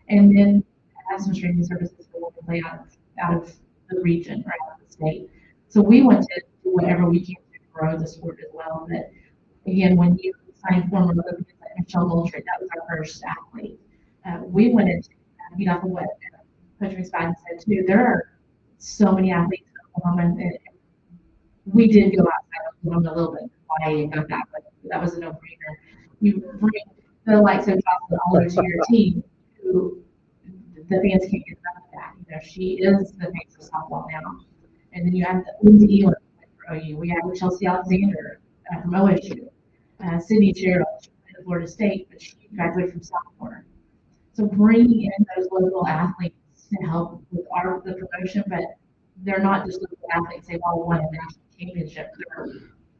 Speaker 10: And then have some streaming services that will play out of the region or out of the state. So we want to do whatever we can to grow the sport as well. But again, when you sign former Olympians like Michelle Moultrie, that was our first athlete. We wanted to beat off of what Coach McSpadden said too. There are so many athletes in Oklahoma, and we did go outside of Oklahoma a little bit why and got that, but that was a no-brainer. You bring the likes of Jocelyn Oliver to your team, who the fans can't get enough of that. She is the face of softball now. And then you have Lindsay Elam for OU. We have Chelsea Alexander from OSU. Sydney Gerald from Florida State, but she graduated from sophomore. So bringing in those local athletes to help with the promotion, but they're not just local athletes. They've all won a national championship. They're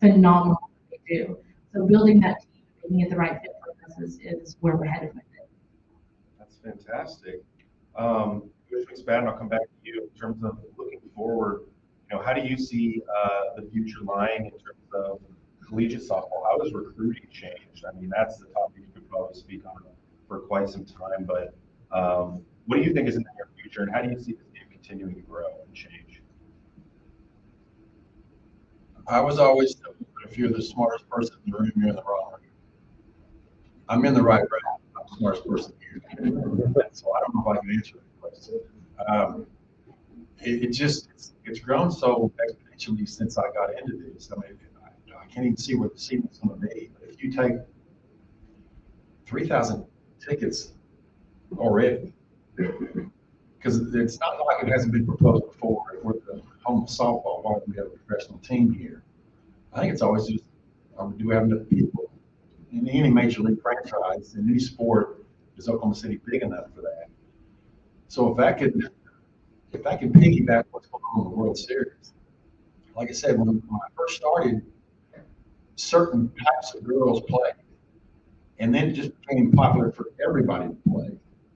Speaker 10: phenomenal at what they do. So building that team, making it the right fit for us is where we're headed with it.
Speaker 7: That's fantastic. Coach McSpadden, I'll come back to you in terms of looking forward. How do you see the future lying in terms of collegiate softball? How has recruiting changed? I mean, that's the topic you could probably speak on for quite some time, but what do you think is in the near future, and how do you see this game continuing to grow and change?
Speaker 8: I was always told if you're the smartest person in the room, you're in the wrong room. I'm in the right room. I'm the smartest person here. So I don't know if I can answer that question. It's grown so exponentially since I got into this. I mean, I can't even see what the season's going to be. But if you take 3,000 tickets already, because it's not like it hasn't been proposed before. If we're the home of softball, why don't we have a professional team here? I think it's always just, do we have enough people? In any major league franchise, in any sport, is Oklahoma City big enough for that? So if that can piggyback what's going on in the World Series, like I said, when I first started, certain types of girls played, and then it just became popular for everybody to play.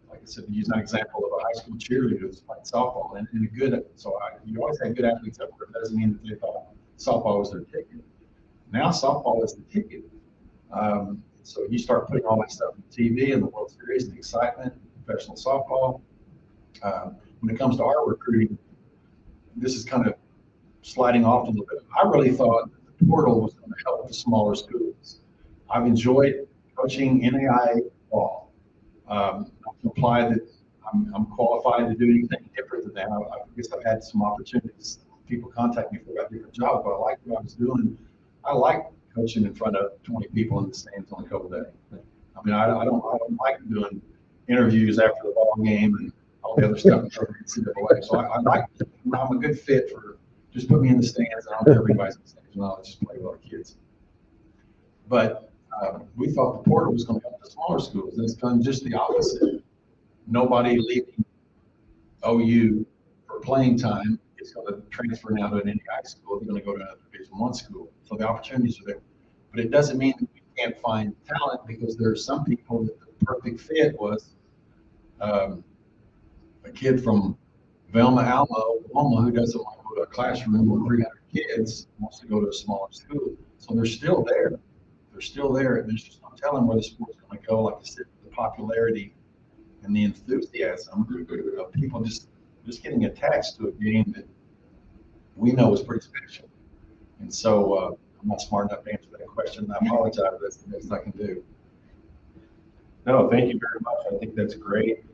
Speaker 8: Like I said, to use an example of a high school cheerleader who's playing softball, and you always had good athletes up there. It doesn't mean that they thought softball was their ticket. Now softball is the ticket. So you start putting all that stuff on TV and the World Series, the excitement, professional softball. When it comes to our recruiting, this is kind of sliding off a little bit. I really thought the portal was going to help the smaller schools. I've enjoyed coaching NAIA ball. I can imply that I'm qualified to do anything different than that. I guess I've had some opportunities. People contact me for a different job, but I like what I was doing. I like coaching in front of 20 people in the stands on a couple days. I mean, I don't like doing interviews after the ball game and all the other stuff. So I like, I'm a good fit for just put me in the stands and I'll do everybody's in the stands and I'll just play with our kids. But we thought the portal was going to help the smaller schools, and it's done just the opposite. Nobody leaving OU for playing time is going to transfer now to an NAIA school. They're going to go to another Division I school. So the opportunities are there. But it doesn't mean that we can't find talent, because there are some people that the perfect fit was a kid from Velma, Alma, Oklahoma, who doesn't want to go to a classroom with 300 kids, wants to go to a smaller school. So they're still there. They're still there. And there's just no telling where the sport's going to go. Like I said, the popularity and the enthusiasm of people just getting attached to a game that we know is pretty special. And so I'm not smart enough to answer that question. I apologize. That's the best I can do.
Speaker 7: No, thank you very much. I think that's great.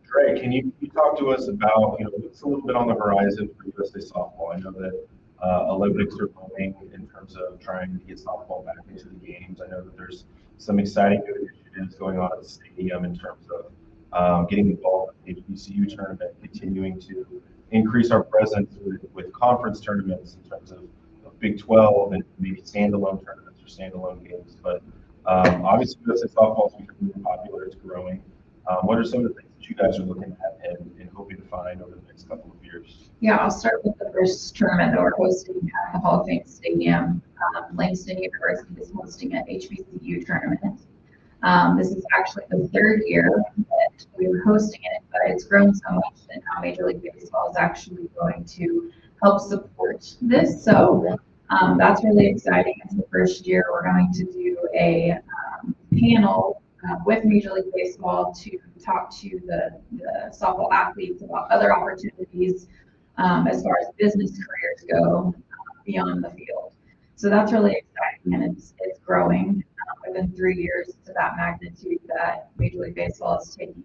Speaker 7: Greg, can you talk to us about, what's a little bit on the horizon for USA softball? I know that Olympics are moving in terms of trying to get softball back into the games. I know that there's some exciting new initiatives going on at the stadium in terms of getting involved in the HBCU tournament, continuing to increase our presence with conference tournaments in terms of Big 12 and maybe standalone tournaments or standalone games. But Obviously, USA softball is becoming popular, it's growing. What are some of the things that you guys are looking at and hoping to find over the next couple of years?
Speaker 9: Yeah, I'll start with the first tournament that we're hosting at the Hall of Fame Stadium. Langston University is hosting an HBCU tournament. This is actually the third year that we were hosting it, but it's grown so much that now Major League Baseball is actually going to help support this. So that's really exciting. It's the first year we're going to do a panel with Major League Baseball to talk to the softball athletes about other opportunities as far as business careers go beyond the field. So that's really exciting, and it's growing within 3 years to that magnitude that Major League Baseball is taking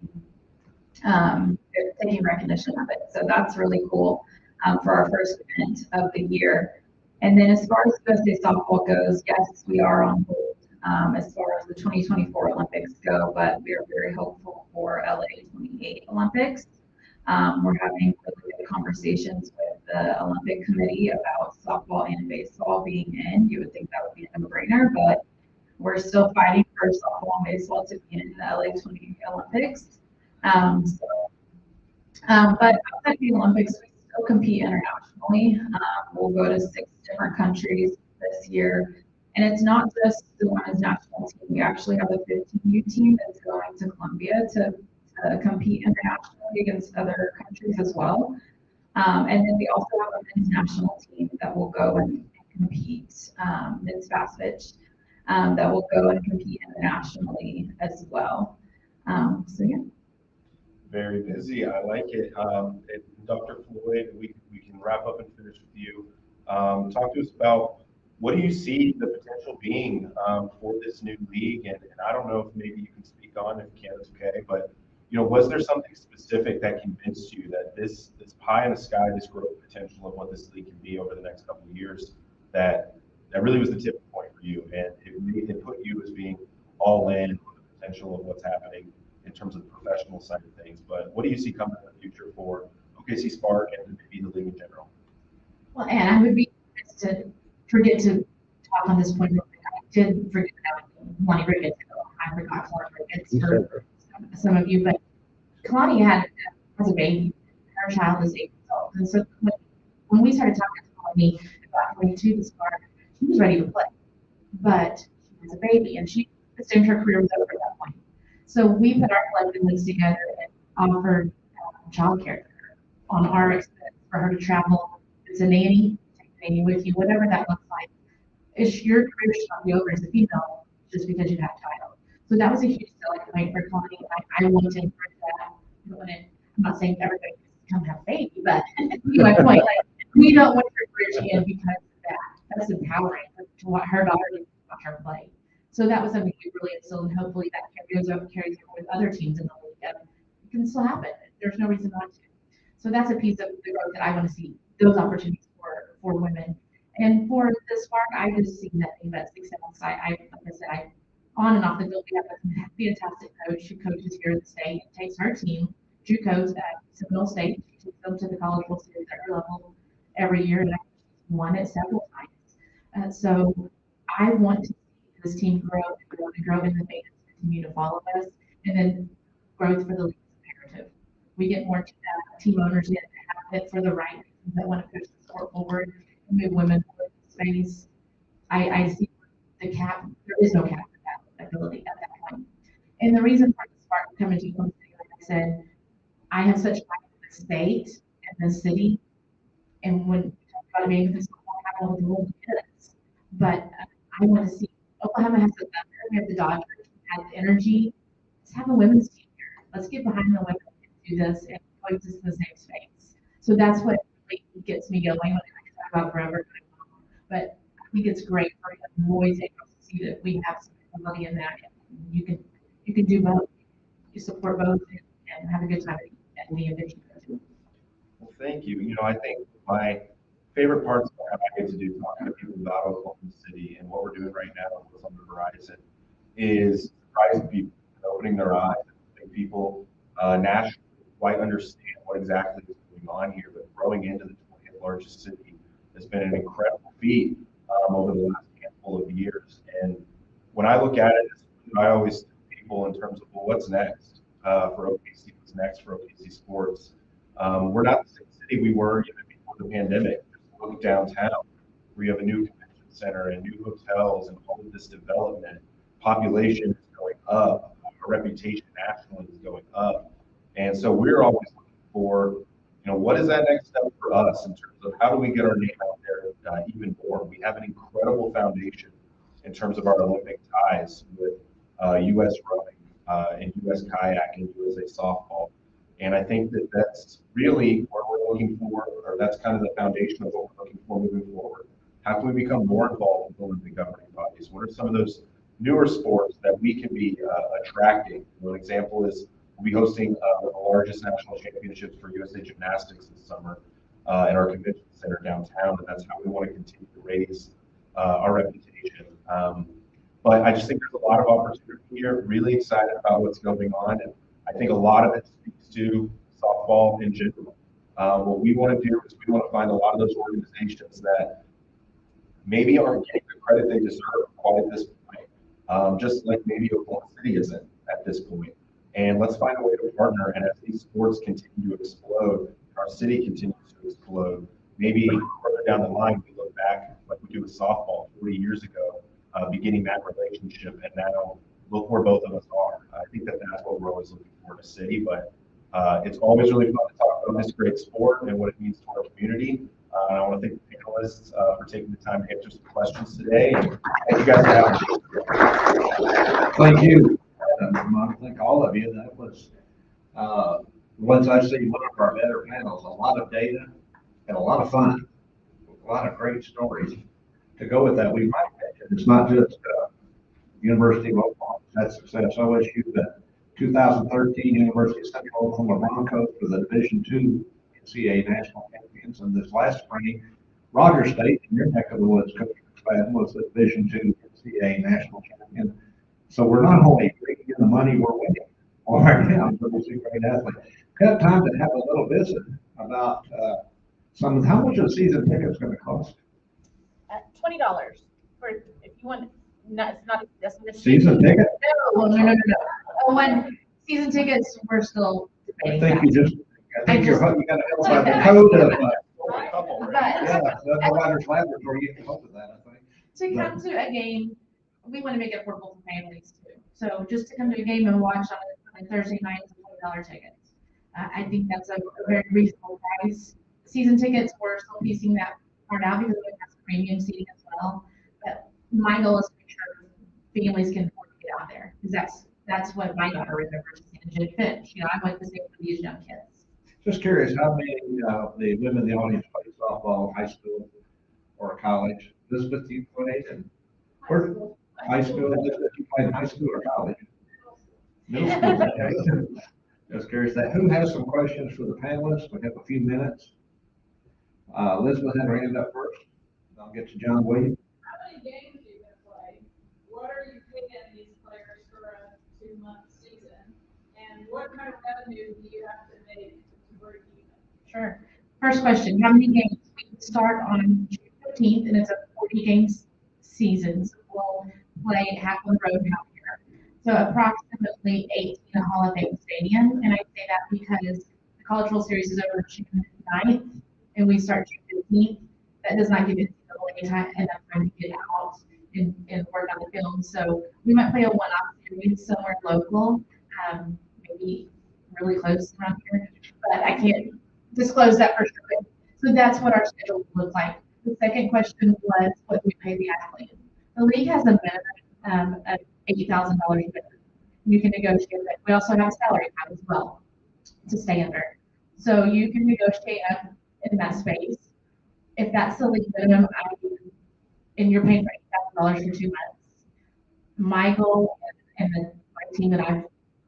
Speaker 9: recognition of it. So that's really cool for our first event of the year. And then as far as USA softball goes, yes, we are on hold as far as the 2024 Olympics go, but we are very hopeful for LA 28 Olympics. We're having really good conversations with the Olympic Committee about softball and baseball being in. You would think that would be a no-brainer, but we're still fighting for softball and baseball to be in the LA 28 Olympics. But outside the Olympics, we still compete internationally. We'll go to 6 different countries this year. And it's not just the women's national team. We actually have a 15U team that's going to Colombia to compete internationally against other countries as well. And then we also have a men's national team that will go and compete, men's fast pitch, that will go and compete internationally as well. So yeah.
Speaker 7: Very busy. I like it. Dr. Floyd, we can wrap up and finish with you. Talk to us about what do you see the potential being for this new league? And I don't know if maybe you can speak on, if you can, it's okay. But was there something specific that convinced you that this pie in the sky, this growth potential of what this league can be over the next couple of years, that really was the tipping point for you, and it put you as being all in on the potential of what's happening in terms of the professional side of things? But what do you see coming in the future for OKC Spark and maybe the league in general?
Speaker 10: Well, and I would be remiss to forget to talk on this point real quick. I did forget about Lonnie Ricketts. I forgot Lonnie Ricketts for some of you, but Kalani has a baby. Her child is 8 years old. And so when we started talking to Kalani about going to the Spark, she was ready to play. But she has a baby, and she assumed her career was over at that point. So we put our collective list together and offered childcare on our expense for her to travel. It's a nanny, take the nanny with you, whatever that looks like. Your career should not be over as a female just because you have a child. So that was a huge selling point for Kalani. I wanted to encourage that. I'm not saying everybody needs to come have a baby, but my point, we don't want her career to end because of that. That's empowering to what her daughter did watch her play. So that was something we really instilled, and hopefully that carries over with other teams in the league. And it can still happen. There's no reason not to. So that's a piece of the growth that I want to see, those opportunities for women. And for the Spark, I just see nothing but success. Like I said, on and off the field, we have a fantastic coach who coaches here in the state, takes her team, JUCOs at Seminole State, she takes them to the College World Series at her level every year, and I've won it several times. So I want to see this team grow and grow, and the fans continue to follow us, and then growth for the league is imperative. We get more team owners in to have it for the right reasons that want to push the sport forward and move women forward in space. I see the cap. There is no cap for that ability at that point. And the reason for the Spark coming to Oklahoma City, like I said, I have such pride in the state and the city. And when we talk about maybe this will happen with the world is, but I want to see Oklahoma has the Thunder, we have the Dodgers, we have the energy. Let's have a women's team here. Let's get behind the women and do this and coexist in the same space. So that's what really gets me going when I talk about forever. But I think it's great for boys to see that we have somebody in that. You can do both. You support both and have a good time at the event.
Speaker 7: Well, thank you. I think my favorite parts of what I get to do talking to people about Oklahoma City and what we're doing right now and what's on the horizon is surprising people, opening their eyes, and people nationally quite understand what exactly is going on here. But growing into the 20th largest city has been an incredible feat over the last handful of years. And when I look at it, I always tell people in terms of, well, what's next for OKC? What's next for OKC sports? We're not the same city we were even before the pandemic. Just look downtown. We have a new convention center and new hotels and all of this development. Population is going up. Our reputation nationally is going up. And so we're always looking for, what is that next step for us in terms of how do we get our name out there even more? We have an incredible foundation in terms of our Olympic ties with U.S. rowing and U.S. kayak and USA softball. And I think that that's really what we're looking for, or that's kind of the foundation of what we're looking for moving forward. How can we become more involved with Olympic governing bodies? What are some of those newer sports that we can be attracting? One example is we'll be hosting one of the largest national championships for USA Gymnastics this summer at our convention center downtown, and that's how we want to continue to raise our reputation. But I just think there's a lot of opportunity here. Really excited about what's going on, and I think a lot of it speaks to softball in general. What we want to do is we want to find a lot of those organizations that maybe aren't getting the credit they deserve quite at this point, just like maybe Oklahoma City isn't at this point. And let's find a way to partner. And as these sports continue to explode, our city continues to explode. Maybe further down the line, we look back like we do with softball 40 years ago, beginning that relationship, and now look where both of us are. I think that that's what we're always looking for in a city. But it's always really fun to talk about this great sport and what it means to our community. And I want to thank the panelists for taking the time to answer some questions today. And thank you guys for having me.
Speaker 1: Thank you. I want to thank all of you. That was, once I see one of our better panels, a lot of data and a lot of fun, a lot of great stories. To go with that, we might mention it's not just University of Oklahoma had success. OSU, the 2013 University of Central Oklahoma Broncos for the Division II NCAA national champions, and this last spring, Rogers State in your neck of the woods, Coach McFadden, was the Division II NCAA national champion. So we're not only bringing in the money, we're winning all right now. So we'll see great athletes. We have time to have a little visit about how much a season ticket's going to cost.
Speaker 10: $20 for if you want. It's not that's not a
Speaker 1: Season ticket?
Speaker 10: No. Oh, when season tickets, we're still
Speaker 1: I
Speaker 10: debating
Speaker 1: think
Speaker 10: that.
Speaker 1: you got to help by the code of.
Speaker 10: But
Speaker 1: Yeah, the Providers Laboratory, you can help with that, I think.
Speaker 10: to come to a game, we want to make it affordable for families too. So just to come to a game and watch on a Thursday night is a $20 ticket. I think that's a very reasonable price. Season tickets, we're still piecing that part out because we have premium seating as well. But my goal is to make sure families can afford to get out there because that's what my daughter remembers seeing Jim Finch. I went to see for these young kids.
Speaker 1: Just curious, how many the women in the audience play softball, high school or college? Elizabeth, you played in high school? Elizabeth, you played in high school or college? Middle school. Okay. Just curious that. Who has some questions for the panelists? We have a few minutes. Elizabeth had her hand up first. I'll get to John Williams.
Speaker 2: How many games are you going to play? What are you paying these players for a 2-month season? And what kind of revenue do you have to make to break even?
Speaker 10: Sure. First question, how many games? We start on June 15th, and it's a 40-game season. So we'll play half on the road and half here. So approximately 18 at Hall of Fame Stadium. And I say that because the College World Series is over June 9th, and we start June 15th. That does not give it enough time to get out and work on the film. So we might play a one-off series somewhere local, maybe really close around here, but I can't disclose that for sure. So that's what our schedule would look like. The second question was what we pay the athlete. The league has a minimum of $80,000 a year. You can negotiate that. We also have a salary cap as well to stay under. So you can negotiate up in that space. If that's the league minimum, and you're paying $80,000 for 2 months, my goal and my team that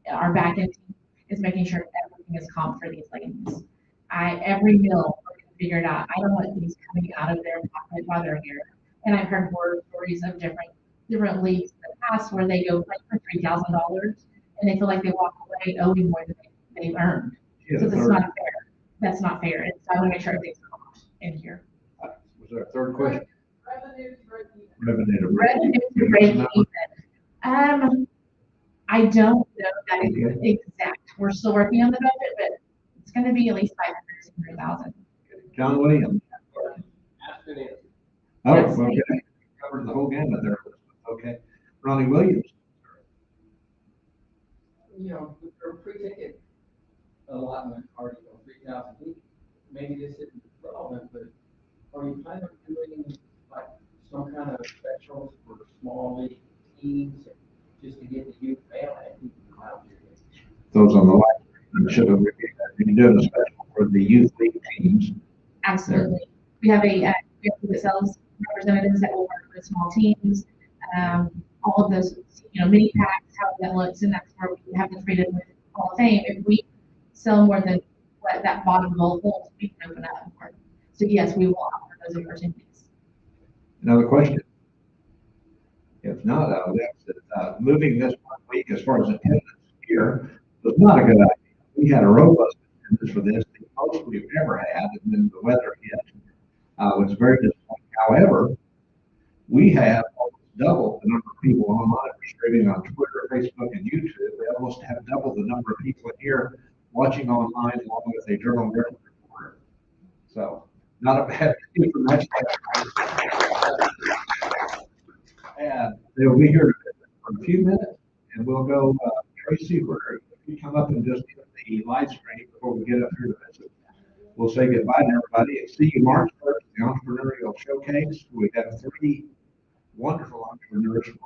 Speaker 10: our back end team is making sure everything is comp for these ladies. Every meal we're gonna figure it out. I don't want these coming out of their pocket while they're here. And I've heard horror stories of different leagues in the past where they go play for $3,000 and they feel like they walk away owing more than they've earned.
Speaker 1: Yeah,
Speaker 10: so that's not fair. That's not fair. And so I want to make sure everything's comped in here.
Speaker 1: Was there a third question?
Speaker 2: Revenue to break even.
Speaker 1: Revenue to break
Speaker 10: Revenue to break even. I don't know that exact. We're still working on the budget, but it's gonna be at least 500,000.
Speaker 1: John Williams.
Speaker 6: Ask and answer.
Speaker 1: Oh,
Speaker 10: Yes,
Speaker 1: okay. Covered the whole gamut there. Okay. Ronnie Williams.
Speaker 11: You know, for a pre-ticket allotment, or, 3,000, maybe this isn't relevant, but are you planning on doing like some kind of specials for small league teams, just to get the youth family out there?
Speaker 1: Those on the line should have, been doing a special for the youth league teams.
Speaker 10: Absolutely. We have we have sales representatives that will work with small teams. All of those, mini packs, how that looks, and that's where we have the freedom with Hall of Fame. If we sell more than what that bottom bowl holds, we can open up more. So yes, we will offer those opportunities.
Speaker 1: Another question? If not, moving this 1 week as far as attendance here was not a good idea. We had a robust attendance for this, the most we've ever had, and then the weather hit. Was very disappointing. However, we have almost double the number of people online streaming on Twitter, Facebook, and YouTube. We almost have double the number of people here watching online along with a journal record reporter. So not a bad thing from that standpoint. And they'll be here for a few minutes, and we'll go, Tracy, where you come up and just get the live stream before we get up here to visit. We'll say goodbye to everybody and see you March 1st, the Entrepreneurial Showcase. We have 3 wonderful entrepreneurs from